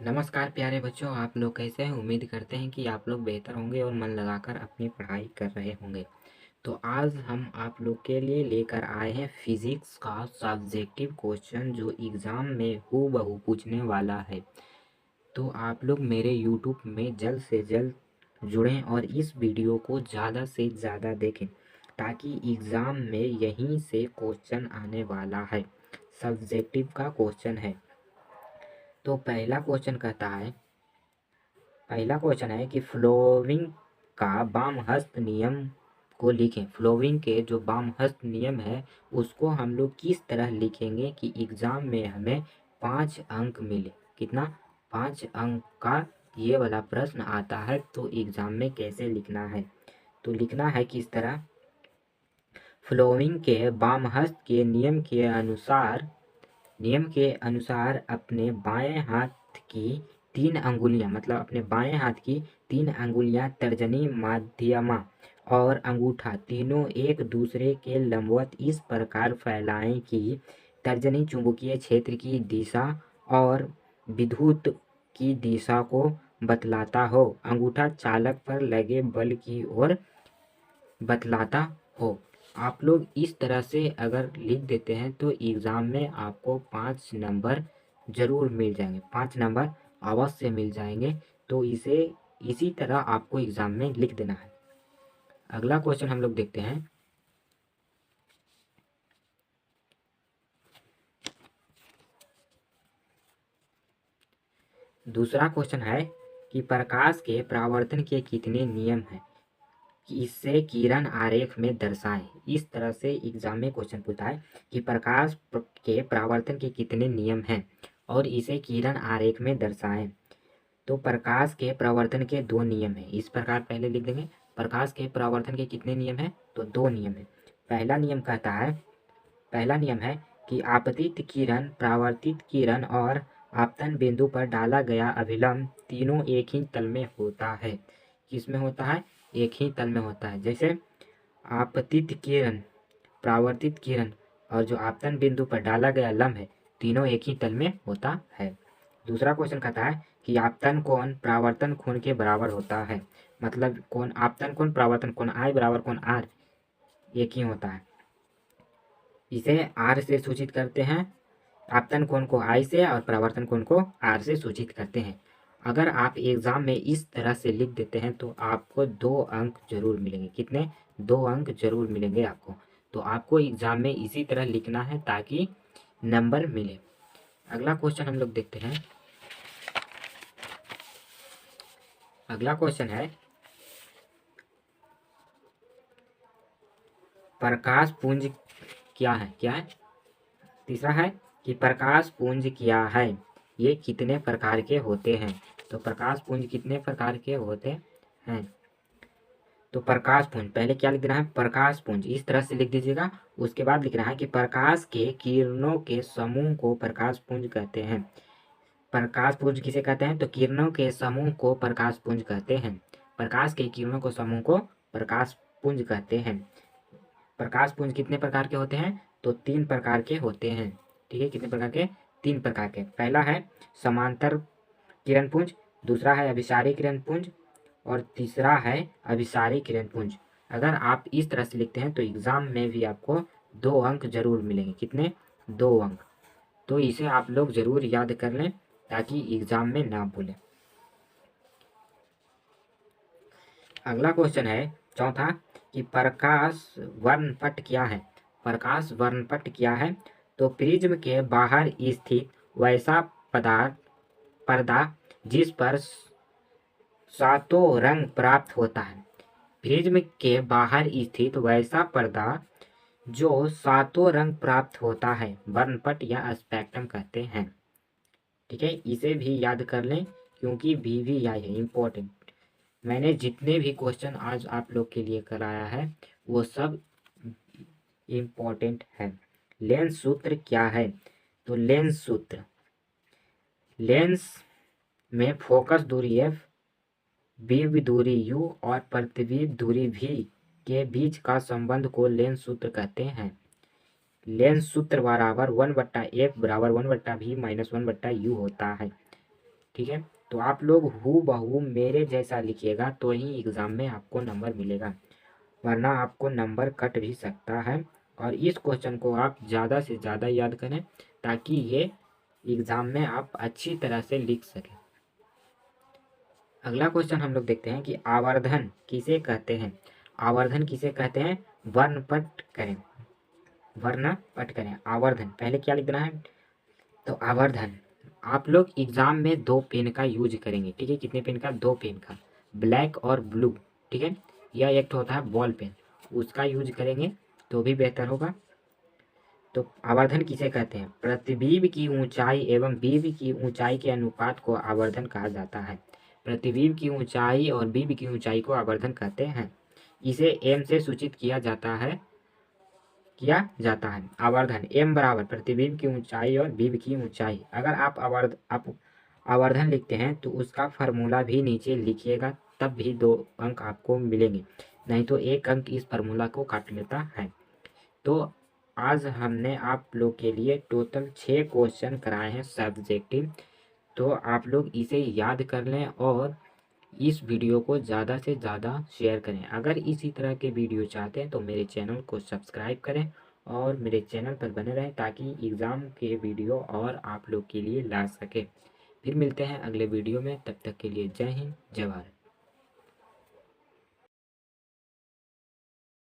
नमस्कार प्यारे बच्चों, आप लोग कैसे हैं। उम्मीद करते हैं कि आप लोग बेहतर होंगे और मन लगाकर अपनी पढ़ाई कर रहे होंगे। तो आज हम आप लोग के लिए लेकर आए हैं फिजिक्स का सब्जेक्टिव क्वेश्चन जो एग्ज़ाम में हूबहू पूछने वाला है। तो आप लोग मेरे यूट्यूब में जल्द से जल्द जुड़ें और इस वीडियो को ज़्यादा से ज़्यादा देखें ताकि एग्ज़ाम में यहीं से क्वेश्चन आने वाला है। सब्जेक्टिव का क्वेश्चन है। तो पहला क्वेश्चन है कि फ्लोविंग का बामहस्त नियम को लिखें। फ्लोविंग के जो बामहस्त नियम है उसको हम लोग किस तरह लिखेंगे कि एग्ज़ाम में हमें 5 अंक मिले। कितना? 5 अंक का ये वाला प्रश्न आता है तो एग्ज़ाम में कैसे लिखना है। तो लिखना है किस तरह, फ्लोविंग के बामहस्त के नियम के अनुसार अपने बाएं हाथ की 3 अंगुलियां, मतलब अपने बाएं हाथ की 3 अंगुलियां तर्जनी, माध्यमा और अंगूठा तीनों एक दूसरे के लंबवत इस प्रकार फैलाएं कि तर्जनी चुंबकीय क्षेत्र की दिशा और विद्युत की दिशा को बतलाता हो, अंगूठा चालक पर लगे बल की ओर बतलाता हो। आप लोग इस तरह से अगर लिख देते हैं तो एग्ज़ाम में आपको 5 नंबर ज़रूर मिल जाएंगे, 5 नंबर अवश्य मिल जाएंगे। तो इसी तरह आपको एग्ज़ाम में लिख देना है। अगला क्वेश्चन हम लोग देखते हैं। दूसरा क्वेश्चन है कि प्रकाश के परावर्तन के कितने नियम हैं, कि इससे किरण आरेख में दर्शाएं। इस तरह से एग्जाम में क्वेश्चन पूछता है कि प्रकाश के परावर्तन के कितने नियम हैं और इसे किरण आरेख में दर्शाएं। तो प्रकाश के परावर्तन के 2 नियम हैं। इस प्रकार पहले लिख देंगे, प्रकाश के परावर्तन के कितने नियम हैं, तो 2 नियम है। पहला नियम है कि आपतित किरण, परावर्तित किरण और आपतन बिंदु पर डाला गया अभिलंब तीनों एक ही तल में होता है। किसमें होता है? एक ही तल में होता है। जैसे आपतित किरण, परावर्तित किरण और जो आपतन बिंदु पर डाला गया लंब है, तीनों एक ही तल में होता है। दूसरा क्वेश्चन कहता है कि आपतन कोण परावर्तन कोण के बराबर होता है। मतलब कोण आपतन कोण परावर्तन कोण आई बराबर कोण आर एक ही होता है। इसे आर से सूचित करते हैं, आपतन कोण को आई से और परावर्तन कोण को आर से सूचित करते हैं। अगर आप एग्जाम में इस तरह से लिख देते हैं तो आपको 2 अंक जरूर मिलेंगे। कितने? 2 अंक जरूर मिलेंगे आपको। तो आपको एग्जाम में इसी तरह लिखना है ताकि नंबर मिले। अगला क्वेश्चन हम लोग देखते हैं। अगला क्वेश्चन है प्रकाश पुंज क्या है। तीसरा है कि प्रकाश पुंज क्या है, ये कितने प्रकार के होते हैं। तो प्रकाश पुंज कितने प्रकार के होते हैं। तो प्रकाश पुंज पहले क्या लिख देना है, प्रकाश पुंज इस तरह से लिख दीजिएगा। उसके बाद लिखना है कि प्रकाश के किरणों के समूह को प्रकाश पुंज कहते हैं। प्रकाश पुंज किसे कहते हैं, तो किरणों के समूह को प्रकाश पुंज कहते हैं। प्रकाश के किरणों को समूह को प्रकाश पुंज कहते हैं। प्रकाश पुंज कितने प्रकार के होते हैं, तो 3 प्रकार के होते हैं। ठीक है, कितने प्रकार के? 3 प्रकार के। पहला है समांतर किरण पुंज, दूसरा है अभिसारी किरण पुंज और तीसरा है अभिसारी किरण पुंज। अगर आप इस तरह से लिखते हैं तो एग्जाम में भी आपको 2 अंक जरूर मिलेंगे। कितने? 2 अंक। तो इसे आप लोग जरूर याद कर लें ताकि एग्जाम में ना भूलें। अगला क्वेश्चन है चौथा कि प्रकाश वर्णपट क्या है। प्रकाश वर्णपट क्या है, तो प्रिज्म के बाहर स्थित वैसा पर्दा जिस पर 7 रंग प्राप्त होता है। प्रिज्म के बाहर स्थित वैसा पर्दा जो 7 रंग प्राप्त होता है, वर्णपट या स्पेक्ट्रम कहते हैं। ठीक है, इसे भी याद कर लें क्योंकि VVI है, इम्पोर्टेंट। मैंने जितने भी क्वेश्चन आज आप लोग के लिए कराया है वो सब इम्पोर्टेंट है। लेंस सूत्र क्या है, तो लेंस में फोकस दूरी F, बीम दूरी U और प्रतिबिंब दूरी V के बीच का संबंध को लेंस सूत्र कहते हैं। लेंस सूत्र बराबर 1/F बराबर 1/V - 1/U होता है। ठीक है। तो आप लोग हू बहू मेरे जैसा लिखिएगा तो ही एग्ज़ाम में आपको नंबर मिलेगा, वरना आपको नंबर कट भी सकता है। और इस क्वेश्चन को आप ज़्यादा से ज़्यादा याद करें ताकि ये एग्ज़ाम में आप अच्छी तरह से लिख सकें। अगला क्वेश्चन हम लोग देखते हैं कि आवर्धन किसे कहते हैं। आवर्धन किसे कहते हैं, वर्णपट करें, वर्णपट करें। आवर्धन पहले क्या लिख देना है, तो आवर्धन आप लोग एग्जाम में 2 पेन का यूज करेंगे, ठीक है। कितने पेन का, 2 पेन का, ब्लैक और ब्लू, ठीक है। यह एक होता है बॉल पेन, उसका यूज करेंगे तो भी बेहतर होगा। तो आवर्धन किसे कहते हैं, प्रतिबिंब की ऊंचाई एवं बिंब की ऊंचाई के अनुपात को आवर्धन कहा जाता है। प्रतिबिंब की ऊंचाई और बिंब की ऊंचाई को आवर्धन कहते हैं। इसे एम से सूचित किया जाता है, आवर्धन एम बराबर प्रतिबिंब की ऊंचाई और बिंब की ऊंचाई। अगर आप आवर्धन लिखते हैं तो उसका फार्मूला भी नीचे लिखिएगा, तब भी 2 अंक आपको मिलेंगे, नहीं तो 1 अंक इस फार्मूला को काट लेता है। तो आज हमने आप लोग के लिए टोटल 6 क्वेश्चन कराए हैं सब्जेक्टिव, तो आप लोग इसे याद कर लें और इस वीडियो को ज़्यादा से ज़्यादा शेयर करें। अगर इसी तरह के वीडियो चाहते हैं तो मेरे चैनल को सब्सक्राइब करें और मेरे चैनल पर बने रहें ताकि एग्ज़ाम के वीडियो और आप लोग के लिए ला सके। फिर मिलते हैं अगले वीडियो में, तब तक के लिए जय हिंद जय भारत।